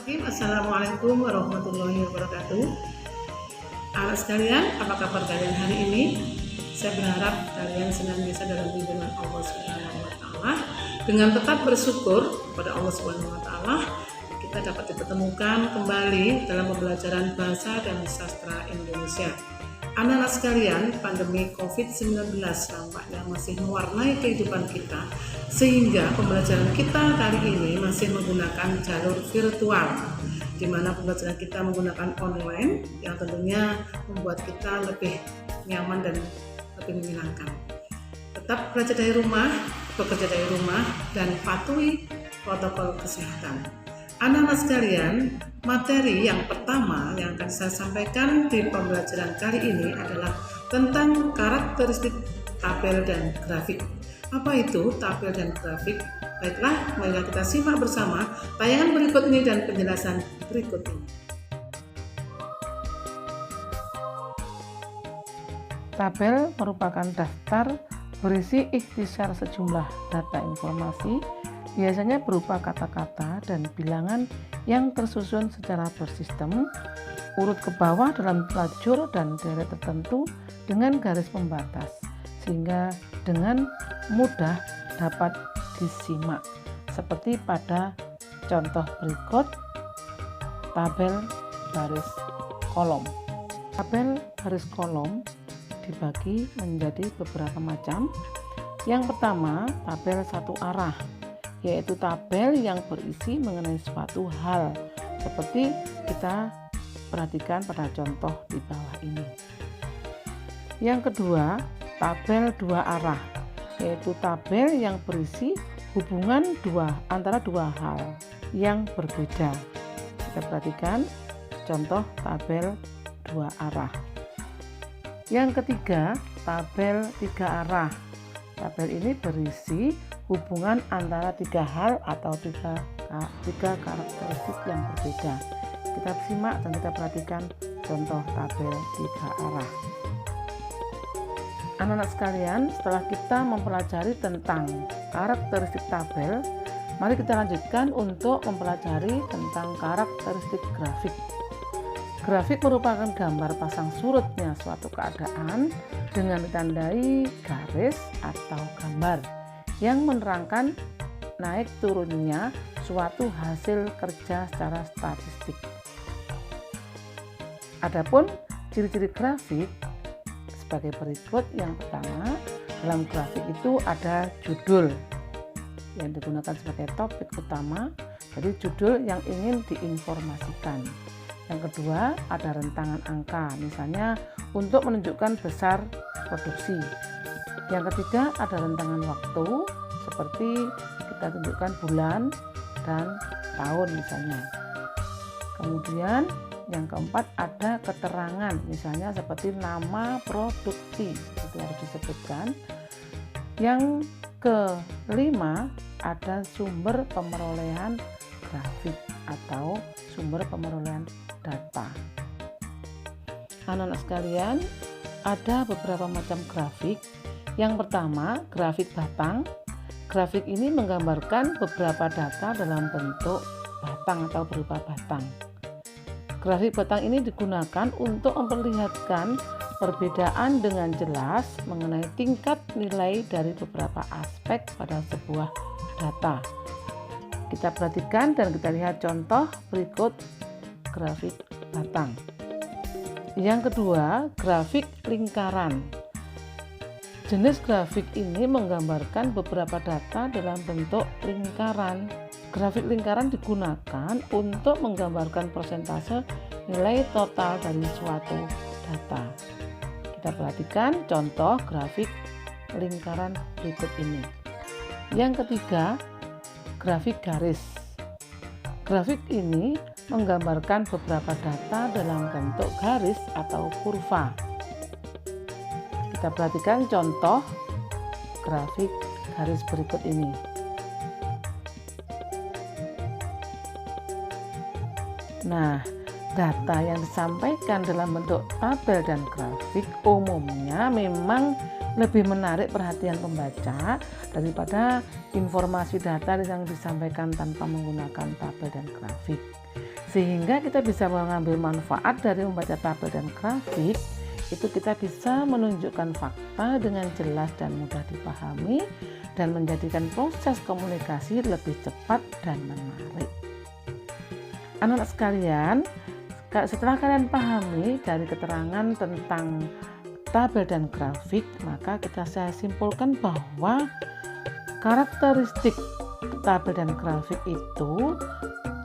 Bismillahirrahmanirrahim. Assalamualaikum warahmatullahi wabarakatuh. Anak sekalian, apa kabar kalian hari ini? Saya berharap kalian senantiasa dalam lindungan Allah Subhanahu wa taala. Dengan tetap bersyukur kepada Allah Subhanahu wa taala, kita dapat dipertemukan kembali dalam pembelajaran bahasa dan sastra Indonesia. Anak-anak sekalian, pandemi COVID-19 nampaknya masih mewarnai kehidupan kita, sehingga pembelajaran kita kali ini masih menggunakan jalur virtual, di mana pembelajaran kita menggunakan online yang tentunya membuat kita lebih nyaman dan lebih menyenangkan. Tetap belajar dari rumah, bekerja dari rumah, dan patuhi protokol kesehatan. Anak-anak sekalian, materi yang pertama yang akan saya sampaikan di pembelajaran kali ini adalah tentang karakteristik tabel dan grafik. Apa itu tabel dan grafik? Baiklah, marilah kita simak bersama tayangan berikut ini dan penjelasan berikut ini. Tabel merupakan daftar berisi ikhtisar sejumlah data informasi, biasanya berupa kata-kata dan bilangan yang tersusun secara bersistem, urut ke bawah dalam lajur dan deret tertentu dengan garis pembatas, sehingga dengan mudah dapat disimak, seperti pada contoh berikut tabel baris kolom. Tabel baris kolom dibagi menjadi beberapa macam. Yang pertama, tabel satu arah, yaitu tabel yang berisi mengenai suatu hal, seperti kita perhatikan pada contoh di bawah ini. Yang kedua, tabel dua arah, yaitu tabel yang berisi hubungan antara dua hal yang berbeda. Kita perhatikan contoh tabel dua arah. Yang ketiga, tabel tiga arah. Tabel ini berisi hubungan antara tiga hal atau tiga karakteristik yang berbeda. Kita simak dan kita perhatikan contoh tabel tiga arah. Anak-anak sekalian, setelah kita mempelajari tentang karakteristik tabel, mari kita lanjutkan untuk mempelajari tentang karakteristik grafik. Grafik merupakan gambar pasang surutnya suatu keadaan dengan ditandai garis atau gambar yang menerangkan naik turunnya suatu hasil kerja secara statistik. Adapun ciri-ciri grafik sebagai berikut. Yang pertama, dalam grafik itu ada judul yang digunakan sebagai topik utama, jadi judul yang ingin diinformasikan. Yang kedua, ada rentangan angka, misalnya untuk menunjukkan besar produksi. Yang ketiga, ada rentangan waktu, seperti kita tunjukkan bulan dan tahun misalnya. Kemudian yang keempat, ada keterangan, misalnya seperti nama produksi, itu harus disebutkan. Yang kelima, ada sumber pemerolehan grafik atau sumber pemerolehan data. Anak-anak sekalian, ada beberapa macam grafik. Yang pertama, grafik batang. Grafik ini menggambarkan beberapa data dalam bentuk batang atau berupa batang. Grafik batang ini digunakan untuk memperlihatkan perbedaan dengan jelas mengenai tingkat nilai dari beberapa aspek pada sebuah data. Kita perhatikan dan kita lihat contoh berikut grafik batang. Yang kedua, grafik lingkaran. Jenis grafik ini menggambarkan beberapa data dalam bentuk lingkaran. Grafik lingkaran digunakan untuk menggambarkan persentase nilai total dari suatu data. Kita perhatikan contoh grafik lingkaran berikut ini. Yang ketiga, grafik garis. Grafik ini menggambarkan beberapa data dalam bentuk garis atau kurva. Kita perhatikan contoh grafik garis berikut ini. Nah, data yang disampaikan dalam bentuk tabel dan grafik umumnya memang lebih menarik perhatian pembaca daripada informasi data yang disampaikan tanpa menggunakan tabel dan grafik. Sehingga kita bisa mengambil manfaat dari membaca tabel dan grafik. Itu kita bisa menunjukkan fakta dengan jelas dan mudah dipahami dan menjadikan proses komunikasi lebih cepat dan menarik. Anak-anak sekalian, setelah kalian pahami dari keterangan tentang tabel dan grafik, maka saya simpulkan bahwa karakteristik tabel dan grafik itu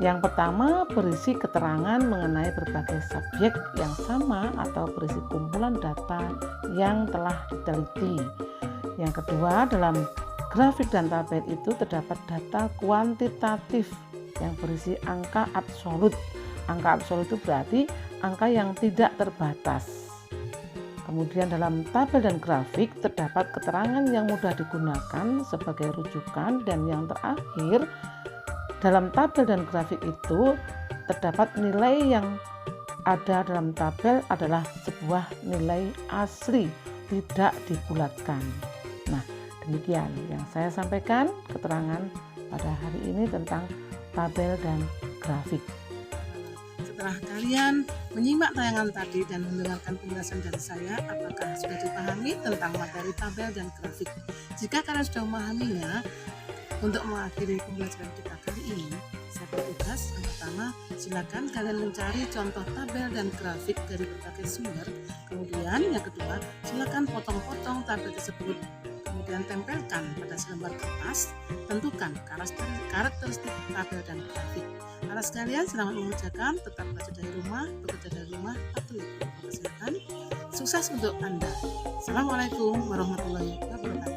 yang pertama berisi keterangan mengenai berbagai subjek yang sama atau berisi kumpulan data yang telah diteliti. Yang kedua, dalam grafik dan tabel itu terdapat data kuantitatif yang berisi angka absolut. Angka absolut itu berarti angka yang tidak terbatas. Kemudian dalam tabel dan grafik terdapat keterangan yang mudah digunakan sebagai rujukan, dan yang terakhir dalam tabel dan grafik itu terdapat nilai yang ada dalam tabel adalah sebuah nilai asli, tidak dibulatkan. Nah, demikian yang saya sampaikan keterangan pada hari ini tentang tabel dan grafik. Setelah kalian menyimak tayangan tadi dan mendengarkan penjelasan dari saya, apakah sudah dipahami tentang materi tabel dan grafik? Jika kalian sudah memahaminya, untuk mengakhiri pembelajaran kita kali ini, saya bertugas yang pertama, silakan kalian mencari contoh tabel dan grafik dari berbagai sumber. Kemudian yang kedua, silakan potong-potong tabel tersebut, kemudian tempelkan pada selembar kertas. Tentukan karakteristik tabel dan grafik. Anak sekalian, selamat mengerjakan, tetap belajar dari rumah, bekerja dari rumah, patuhi protokol kesehatan. Sukses untuk Anda. Assalamualaikum warahmatullahi wabarakatuh.